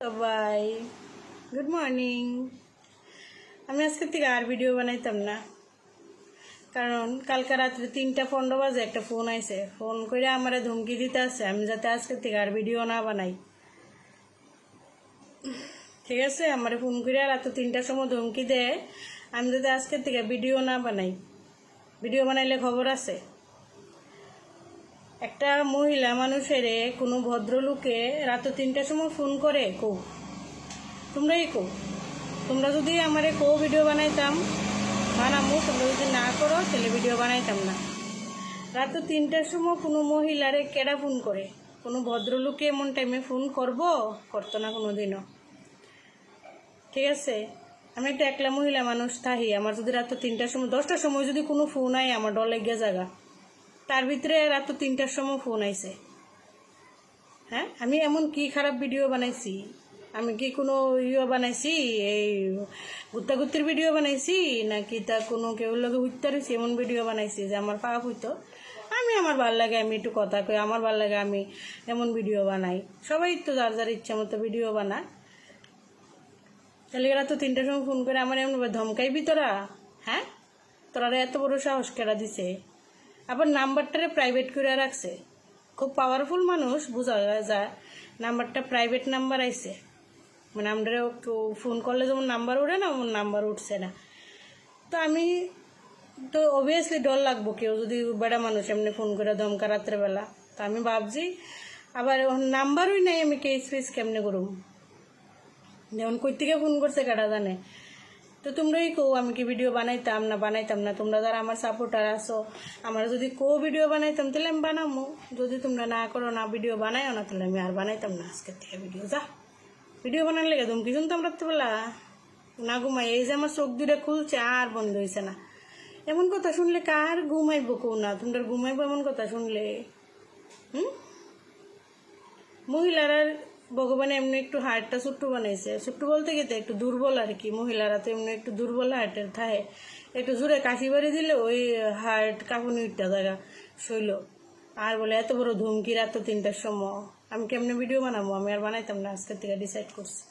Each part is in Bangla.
সবাই গুড মর্নিং। আমি আজকে থেকে আর ভিডিও বানাইতাম না, কারণ কালকে রাত্রে 3:15 বাজে একটা ফোন আইছে। ফোন করে আমার ধমকি দিতে আছে আমি যাতে আজকে থেকে আর ভিডিও না বানাই। ঠিক আছে, আমার ফোন করে রাত 3টার সময় ধমকি দেয় আমি যাতে আজকে থেকে ভিডিও না বানাই। ভিডিও বানাইলে খবর আছে। একটা মহিলা মানুষের কোনো ভদ্রলোকে রাত 3টার সময় ফোন করে কৌ, তোমরাই কৌ। তোমরা যদি আমারে কো ভিডিও বানাইতাম বানামো, তোমরা যদি না করো তাহলে ভিডিও বানাইতাম না। রাত 3টার সময় কোনো মহিলারে কেডা ফোন করে? কোনো ভদ্রলোকে এমন টাইমে ফোন করতো না কোনো দিনও। ঠিক আছে, আমি একটা একলা মহিলা মানুষ থাহি, আমার যদি রাত 3টার সময় 10টার সময় যদি কোনো ফোন আয় আমার ডর লেগে জায়গা, তার ভিতরে রাত 3টার সময় ফোন আইছে। হ্যাঁ, আমি এমন কি খারাপ ভিডিও বানাইছি? আমি কি কোনো বানাইছি, এই গুত্তাগুত্তির ভিডিও বানাইছি নাকি তা কোনো কেউ লোকে হত্যা রয়েছে এমন ভিডিও বানাইছি যে আমার পাপ হইতো? আমি আমার ভাল লাগে আমি একটু কথা কই, আমার ভাল লাগে আমি এমন ভিডিও বানাই। সবাই তো যার যার ইচ্ছা মতো ভিডিও বানায়। তাহলে এরা তো 3টার সময় ফোন করে আমার এমন ধমকাইবি তোরা? হ্যাঁ, তোরা এত বড় সাহস কেরা দিছে? আবার নাম্বারটারে প্রাইভেট করে রাখছে। খুব পাওয়ারফুল মানুষ, বোঝা যায়। নাম্বারটা প্রাইভেট নাম্বার আইছে, মানে আমরা ফোন করলে যেমন নাম্বার উঠে না ওমন নাম্বার উঠছে না। তো আমি তো অবভিয়াসলি ডর লাগবো কেউ যদি বেড়া মানুষ এমনি ফোন করে ধমকা রাত্রেবেলা। তো আমি ভাবছি আবার নাম্বারই নেই, আমি কেস ফেস কেমনে করুম? যেমন কই থেকে ফোন করছে কাটা জানে। তো তোমরাই কো আমি কি ভিডিও বানাইতাম না। তোমরা যারা আমার সাপোর্টার আসো, আমার যদি ভিডিও বানাইতাম তাহলে আমি বানাবো। যদি তোমরা না করো, না ভিডিও বানাইও না, তাহলে আমি আর বানাইতাম না আজকের থেকে ভিডিও। ভিডিও বানালে তুমি কি শুনতাম রাত্রেবেলা না ঘুমাই? এই যে আমার চোখ দুটা খুলছে আর বন্ধ হয়েছে না। এমন কথা শুনলে কার ঘুমাইবো কো? না তোমরা ঘুমাইবো এমন কথা শুনলে? মহিলারা ভগবান এমনি একটু হার্টটা ছোট্ট বানাইছে। ছোট্ট বলতে গেতে একটু দুর্বল আর কি। মহিলারা তো এমনি একটু দুর্বল হার্টের থাকে। একটু জোরে কাশি বাড়ি দিলে ওই হার্ট কাঁপুনি উঠটা জায়গা শৈল। আর বলে এত বড় ধমকি রাত 3টার সময় আমি কেমনে ভিডিও বানাবো? আমি আর বানাইতাম না আজকের থেকে ডিসাইড করছি।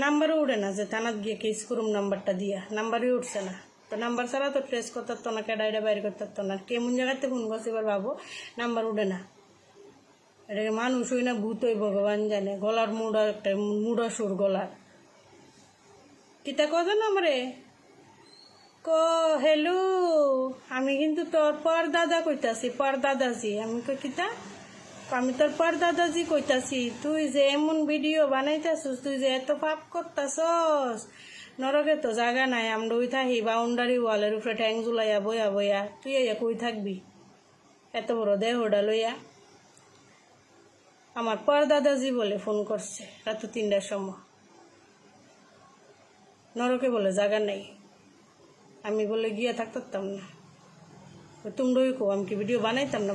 নাম্বারও উঠে না, যে থানাত গিয়ে কেস করুম নাম্বারটা দিয়া, নাম্বারই উঠছে না। তো নাম্বার ছাড়া তো ট্রেস করতে পারতো না, কেডাইটা বাইর করতে পারতো না। কেমন জায়গাতে ফোন করছে এবার ভাবো, নাম্বার উঠে না। এটাকে মানুষ হই না ভূত হই ভগবান জানে। গলার মুড়া একটা মুড়া সুর গলার। কিতা কথা না আমারে হেলু, আমি কিন্তু তোর পর দাদা কইতাছি, পর দাদাজি। আমি কই কিতা? আমি তোর পর দাদাজি কইতাছি। তুই যে এমন ভিডিও বানাইতাছিস, তুই যে এত পাপ করতাছস, নরকে তো জায়গা নাই। আমরা ওই থাকি বাউন্ডারি ওয়ালের উপরে ঠ্যাং ঝুলাইয়া বইয়া বইয়া, তুই এই কই থাকবি এত বড় দেহটা লইয়া? আমার পর দাদাজি বলে ফোন করছে রাত 3টার সময়। নরকে বলে জায়গা নাই, আমি বলে গিয়ে থাকতাম না। তোমরাই কো আমি কি ভিডিও বানাইতাম না?